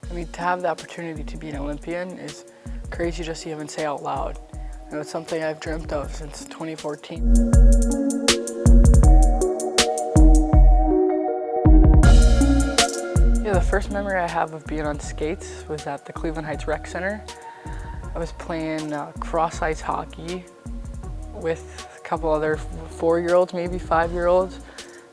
I mean, to have the opportunity to be an Olympian is crazy just to even say out loud. You know, it's something I've dreamt of since 2014. Yeah, the first memory I have of being on skates was at the Cleveland Heights Rec Center. I was playing cross-ice hockey with a couple other 4-year-olds, maybe 5-year-olds.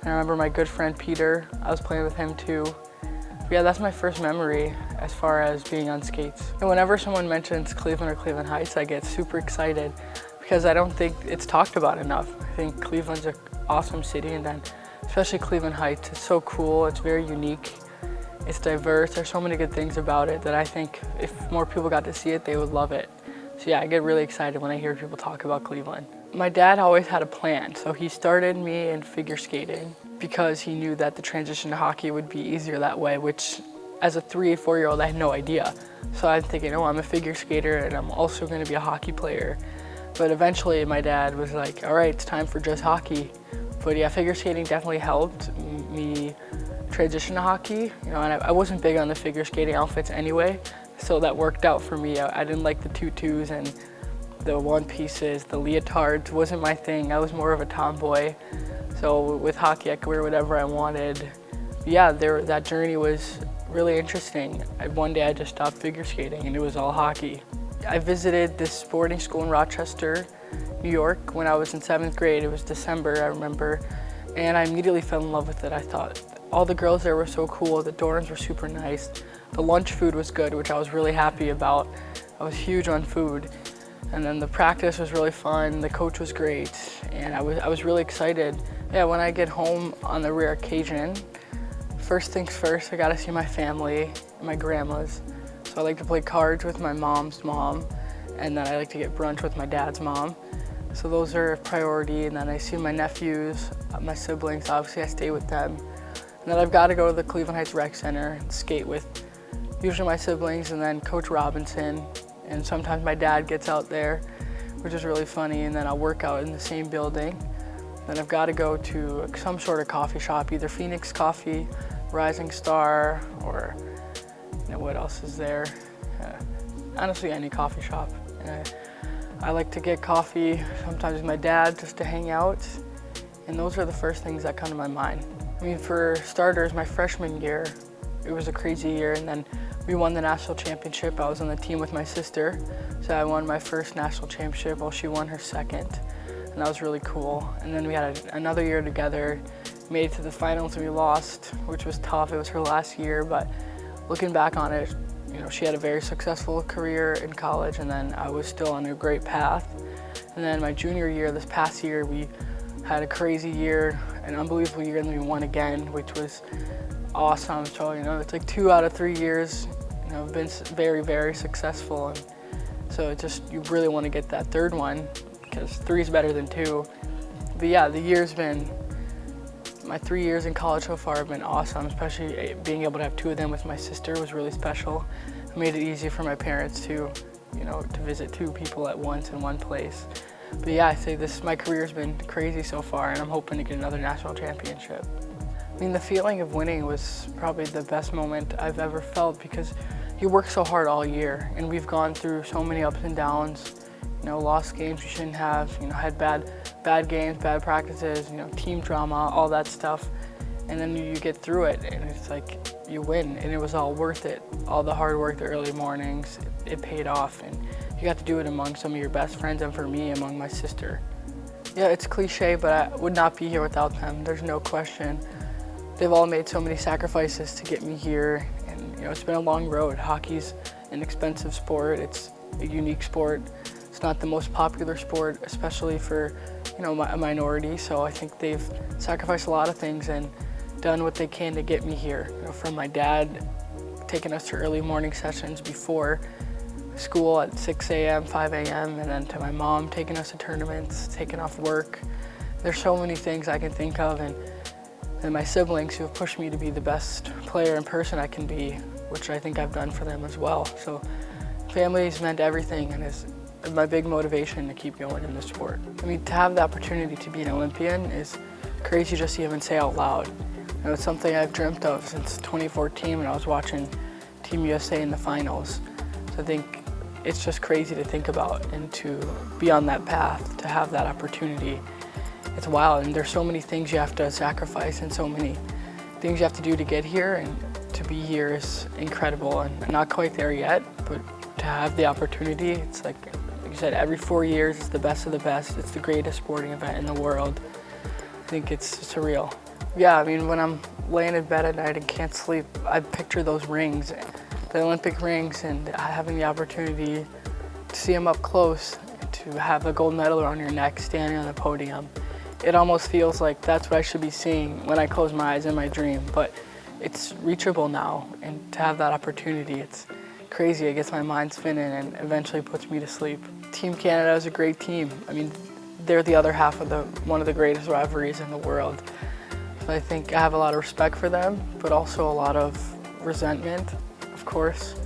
And I remember my good friend Peter, I was playing with him too. But yeah, that's my first memory as far as being on skates. And whenever someone mentions Cleveland or Cleveland Heights, I get super excited because I don't think it's talked about enough. I think Cleveland's an awesome city, and then especially Cleveland Heights, it's so cool, it's very unique, it's diverse, there's so many good things about it that I think if more people got to see it, they would love it. So yeah, I get really excited when I hear people talk about Cleveland. My dad always had a plan, so he started me in figure skating because he knew that the transition to hockey would be easier that way, which as a 3-4-year-old, I had no idea. So I'm thinking, oh, I'm a figure skater and I'm also gonna be a hockey player. But eventually my dad was like, all right, it's time for just hockey. But yeah, figure skating definitely helped me transition to hockey. You know, and I wasn't big on the figure skating outfits anyway, so that worked out for me. I didn't like the tutus and the one pieces, the leotards wasn't my thing. I was more of a tomboy. So with hockey, I could wear whatever I wanted. Yeah, that journey was really interesting. One day I just stopped figure skating and it was all hockey. I visited this sporting school in Rochester, New York when I was in 7th grade. It was December, I remember, and I immediately fell in love with it. I thought all the girls there were so cool, the dorms were super nice, the lunch food was good, which I was really happy about. I was huge on food. And then the practice was really fun, the coach was great, and I was really excited. Yeah, when I get home on the rare occasion, first things first, I gotta see my family, my grandma's. So I like to play cards with my mom's mom, and then I like to get brunch with my dad's mom. So those are a priority, and then I see my nephews, my siblings, obviously I stay with them. And then I've gotta go to the Cleveland Heights Rec Center and skate with usually my siblings and then Coach Robinson. And sometimes my dad gets out there, which is really funny, and then I'll work out in the same building. Then I've got to go to some sort of coffee shop, either Phoenix Coffee, Rising Star, or you know, what else is there? Honestly, any coffee shop. I like to get coffee sometimes with my dad just to hang out, and those are the first things that come to my mind. I mean, for starters, my freshman year, it was a crazy year, and then we won the national championship. I was on the team with my sister, so I won my first national championship while she won her second, and that was really cool. And then we had another year together, made it to the finals and we lost, which was tough. It was her last year, but looking back on it, you know, she had a very successful career in college, and then I was still on a great path. And then my junior year, this past year, we had a crazy year, an unbelievable year, and then we won again, which was awesome. So, you know, it's like 2 out of 3 years, you know, been very, very successful. And so it just, you really want to get that third one because 3 is better than 2. But yeah, my 3 years in college so far have been awesome, especially being able to have 2 of them with my sister was really special. It made it easy for my parents to, you know, to visit 2 people at once in one place. But yeah, I say my career's been crazy so far, and I'm hoping to get another national championship. I mean, the feeling of winning was probably the best moment I've ever felt because you work so hard all year, and we've gone through so many ups and downs, you know, lost games we shouldn't have, you know, had bad games, bad practices, you know, team drama, all that stuff. And then you get through it, and it's like you win, and it was all worth it. All the hard work, the early mornings, it paid off, and you got to do it among some of your best friends, and for me, among my sister. Yeah, it's cliche, but I would not be here without them. There's no question. They've all made so many sacrifices to get me here, and you know, it's been a long road. Hockey's an expensive sport. It's a unique sport. It's not the most popular sport, especially for, you know, a minority. So I think they've sacrificed a lot of things and done what they can to get me here. You know, from my dad taking us to early morning sessions before school at 6 a.m., 5 a.m., and then to my mom taking us to tournaments, taking off work. There's so many things I can think of, and my siblings who have pushed me to be the best player and person I can be, which I think I've done for them as well. So family's meant everything, and is my big motivation to keep going in this sport. I mean, to have the opportunity to be an Olympian is crazy just to even say out loud. You know, it's something I've dreamt of since 2014 when I was watching Team USA in the finals. So I think it's just crazy to think about, and to be on that path, to have that opportunity. It's wild, and there's so many things you have to sacrifice and so many things you have to do to get here, and to be here is incredible. And not quite there yet, but to have the opportunity, it's like you said, every 4 years it's the best of the best. It's the greatest sporting event in the world. I think it's surreal. Yeah, I mean, when I'm laying in bed at night and can't sleep, I picture those rings, the Olympic rings, and having the opportunity to see them up close, and to have a gold medal around your neck standing on the podium. It almost feels like that's what I should be seeing when I close my eyes in my dream, but it's reachable now, and to have that opportunity, it's crazy. It gets my mind spinning and eventually puts me to sleep. Team Canada is a great team. I mean, they're the other half of one of the greatest rivalries in the world. So I think I have a lot of respect for them, but also a lot of resentment, of course.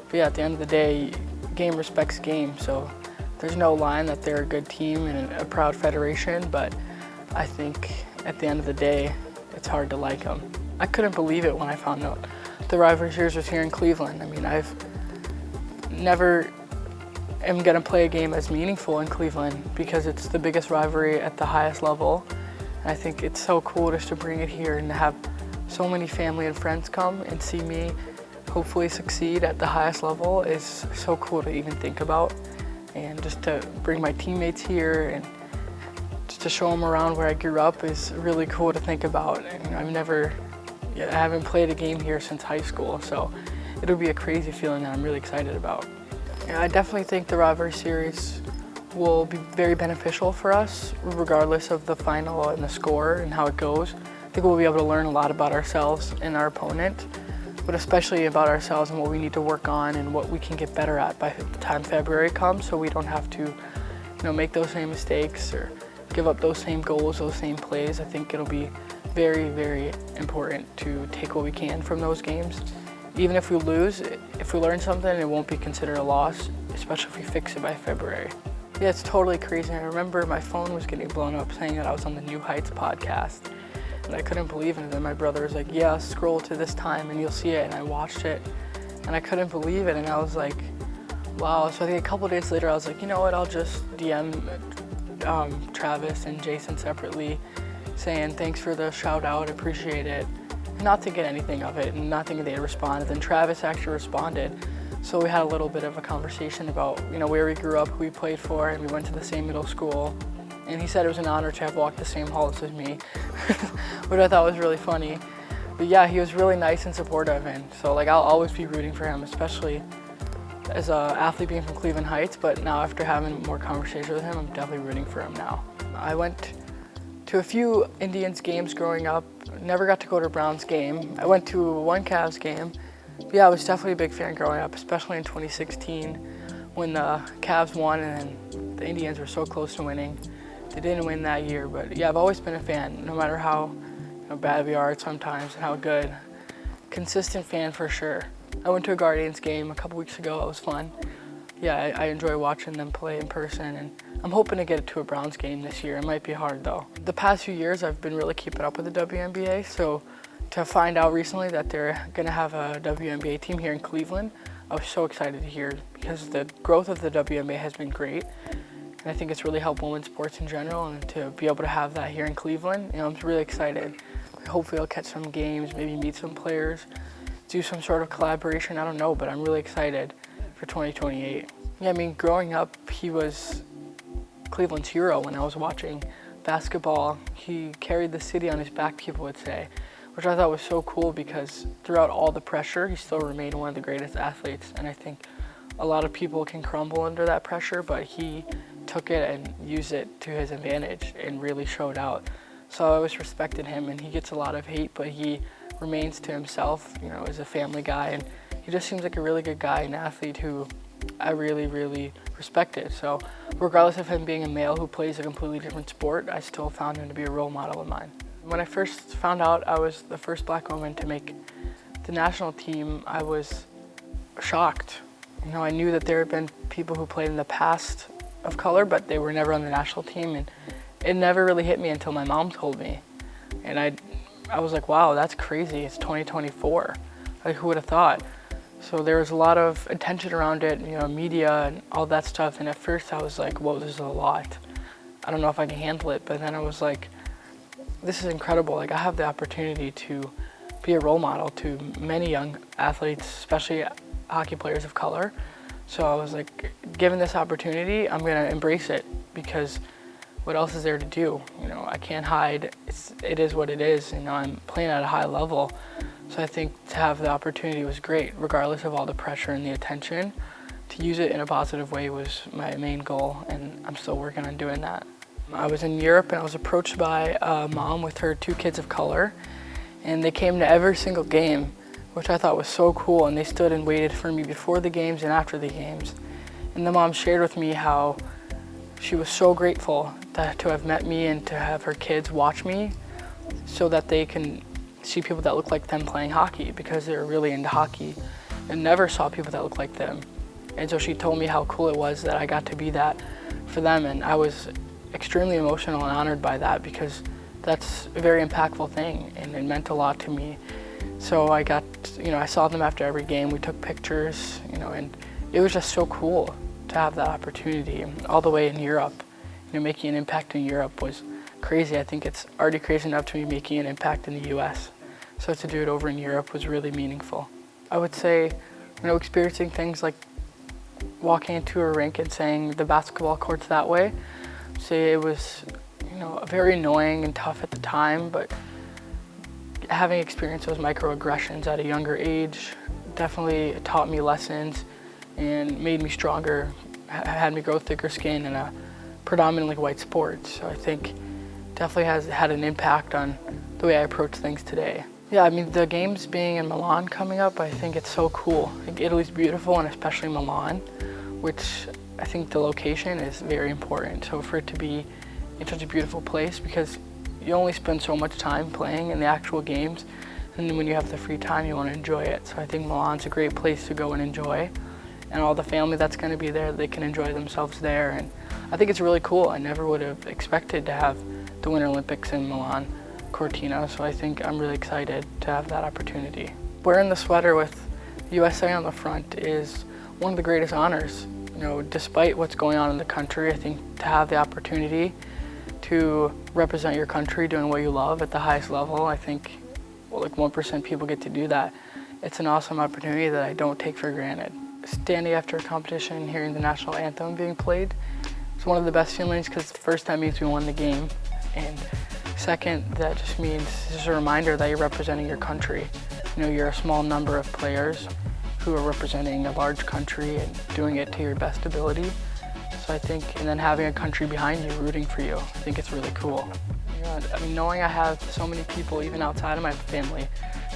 But yeah, at the end of the day, game respects game, so there's no line that they're a good team and a proud federation, but I think at the end of the day, it's hard to like them. I couldn't believe it when I found out the Rivalry Series was here in Cleveland. I mean, I've never am gonna play a game as meaningful in Cleveland because it's the biggest rivalry at the highest level. And I think it's so cool just to bring it here and to have so many family and friends come and see me hopefully succeed at the highest level is so cool to even think about. And just to bring my teammates here and just to show them around where I grew up is really cool to think about. And I haven't played a game here since high school, so it'll be a crazy feeling that I'm really excited about. Yeah, I definitely think the Rivalry Series will be very beneficial for us, regardless of the final and the score and how it goes. I think we'll be able to learn a lot about ourselves and our opponent, but especially about ourselves and what we need to work on and what we can get better at by the time February comes, so we don't have to, make those same mistakes or give up those same goals, those same plays. I think it'll be very, very important to take what we can from those games. Even if we lose, if we learn something, it won't be considered a loss, especially if we fix it by February. Yeah, it's totally crazy. I remember my phone was getting blown up saying that I was on the New Heights podcast, and I couldn't believe it. And then my brother was like, yeah, scroll to this time and you'll see it. And I watched it and I couldn't believe it. And I was like, wow. So I think a couple days later, I was like, you know what, I'll just DM Travis and Jason separately saying thanks for the shout out, appreciate it. Not thinking anything of it and not thinking they had responded. Then Travis actually responded. So we had a little bit of a conversation about, where we grew up, who we played for, and we went to the same middle school. And he said it was an honor to have walked the same halls as me, which I thought was really funny. But yeah, he was really nice and supportive, and so I'll always be rooting for him, especially as an athlete being from Cleveland Heights. But now after having more conversations with him, I'm definitely rooting for him now. I went to a few Indians games growing up, never got to go to a Browns game. I went to one Cavs game. But yeah, I was definitely a big fan growing up, especially in 2016 when the Cavs won and then the Indians were so close to winning. They didn't win that year, but yeah, I've always been a fan, no matter how bad we are sometimes and how good. Consistent fan for sure. I went to a Guardians game a couple weeks ago. It was fun. Yeah, I enjoy watching them play in person, and I'm hoping to get to a Browns game this year. It might be hard though. The past few years, I've been really keeping up with the WNBA, so to find out recently that they're going to have a WNBA team here in Cleveland, I was so excited to hear, because the growth of the WNBA has been great. And I think it's really helped women's sports in general, and to be able to have that here in Cleveland, I'm really excited. Hopefully I'll catch some games, maybe meet some players, do some sort of collaboration, I don't know, but I'm really excited for 2028. Yeah, I mean, growing up, he was Cleveland's hero when I was watching basketball. He carried the city on his back, people would say, which I thought was so cool because throughout all the pressure, he still remained one of the greatest athletes. And I think a lot of people can crumble under that pressure, but he took it and used it to his advantage and really showed out. So I always respected him, and he gets a lot of hate, but he remains to himself, as a family guy. And he just seems like a really good guy, an athlete who I really, really respected. So regardless of him being a male who plays a completely different sport, I still found him to be a role model of mine. When I first found out I was the first black woman to make the national team, I was shocked. I knew that there had been people who played in the past of color, but they were never on the national team, and it never really hit me until my mom told me. And I was like, wow, that's crazy, it's 2024. Who would have thought? So there was a lot of attention around it, media and all that stuff. And at first I was like, whoa, this is a lot. I don't know if I can handle it. But then I was like, this is incredible. Like, I have the opportunity to be a role model to many young athletes, especially hockey players of color. So I was like, given this opportunity, I'm gonna embrace it, because what else is there to do? I can't hide. It is what it is. I'm playing at a high level. So I think to have the opportunity was great, regardless of all the pressure and the attention. To use it in a positive way was my main goal, and I'm still working on doing that. I was in Europe and I was approached by a mom with her 2 kids of color, and they came to every single game, which I thought was so cool, and they stood and waited for me before the games and after the games. And the mom shared with me how she was so grateful to have met me and to have her kids watch me so that they can see people that look like them playing hockey, because they were really into hockey and never saw people that look like them. And so she told me how cool it was that I got to be that for them, and I was extremely emotional and honored by that, because that's a very impactful thing and it meant a lot to me. So I got, I saw them after every game, we took pictures, and it was just so cool to have that opportunity. All the way in Europe, making an impact in Europe was crazy. I think it's already crazy enough to be making an impact in the US. So to do it over in Europe was really meaningful. I would say, experiencing things like walking into a rink and saying the basketball court's that way, say it was, very annoying and tough at the time, but having experienced those microaggressions at a younger age definitely taught me lessons and made me stronger, had me grow thicker skin in a predominantly white sport. So I think definitely has had an impact on the way I approach things today. Yeah, the games being in Milan coming up, I think it's so cool. I think Italy's beautiful, and especially Milan, which I think the location is very important. So for it to be in such a beautiful place, because you only spend so much time playing in the actual games, and then when you have the free time, you want to enjoy it. So I think Milan's a great place to go and enjoy, and all the family that's going to be there, they can enjoy themselves there. And I think it's really cool. I never would have expected to have the Winter Olympics in Milan Cortina, so I think I'm really excited to have that opportunity. Wearing the sweater with USA on the front is one of the greatest honors. Despite what's going on in the country, I think to have the opportunity to represent your country doing what you love at the highest level, I think, like 1% people get to do that. It's an awesome opportunity that I don't take for granted. Standing after a competition and hearing the national anthem being played is one of the best feelings, because the first time means we won the game, and second, that just means it's just a reminder that you're representing your country. You're a small number of players who are representing a large country and doing it to your best ability. So I think, and then having a country behind you rooting for you, I think it's really cool. Knowing I have so many people, even outside of my family,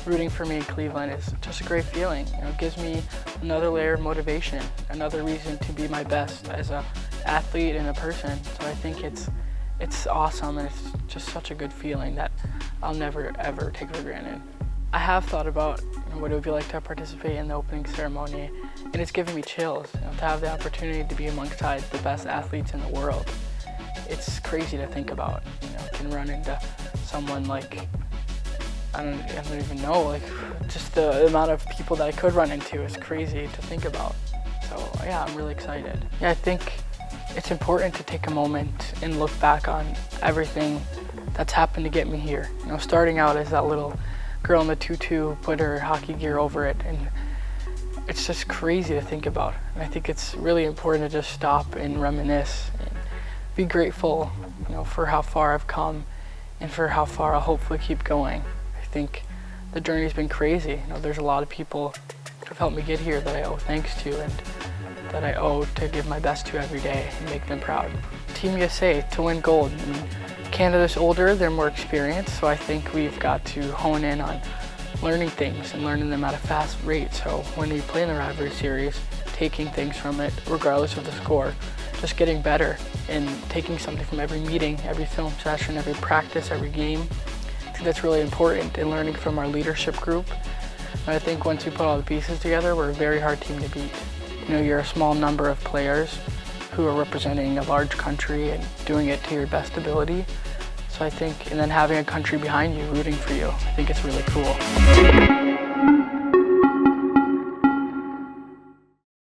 rooting for me in Cleveland is just a great feeling. It gives me another layer of motivation, another reason to be my best as an athlete and a person. So I think it's awesome, and it's just such a good feeling that I'll never ever take for granted. I have thought about what it would be like to participate in the opening ceremony, and it's given me chills. To have the opportunity to be amongst the best athletes in the world, it's crazy to think about. I can run into someone like, I don't even know, just the amount of people that I could run into is crazy to think about. So yeah, I'm really excited. Yeah, I think it's important to take a moment and look back on everything that's happened to get me here. Starting out as that little girl in the tutu, put her hockey gear over it, and it's just crazy to think about. And I think it's really important to just stop and reminisce and be grateful, for how far I've come and for how far I'll hopefully keep going. I think the journey's been crazy. There's a lot of people that have helped me get here that I owe thanks to, and that I owe to give my best to every day and make them proud. Team USA to win gold. Canada's older, they're more experienced, so I think we've got to hone in on learning things and learning them at a fast rate. So when we play in the Rivalry series, taking things from it, regardless of the score, just getting better and taking something from every meeting, every film session, every practice, every game. I think that's really important, and learning from our leadership group. And I think once we put all the pieces together, we're a very hard team to beat. You're a small number of players who are representing a large country and doing it to your best ability. So I think, and then having a country behind you rooting for you, I think it's really cool.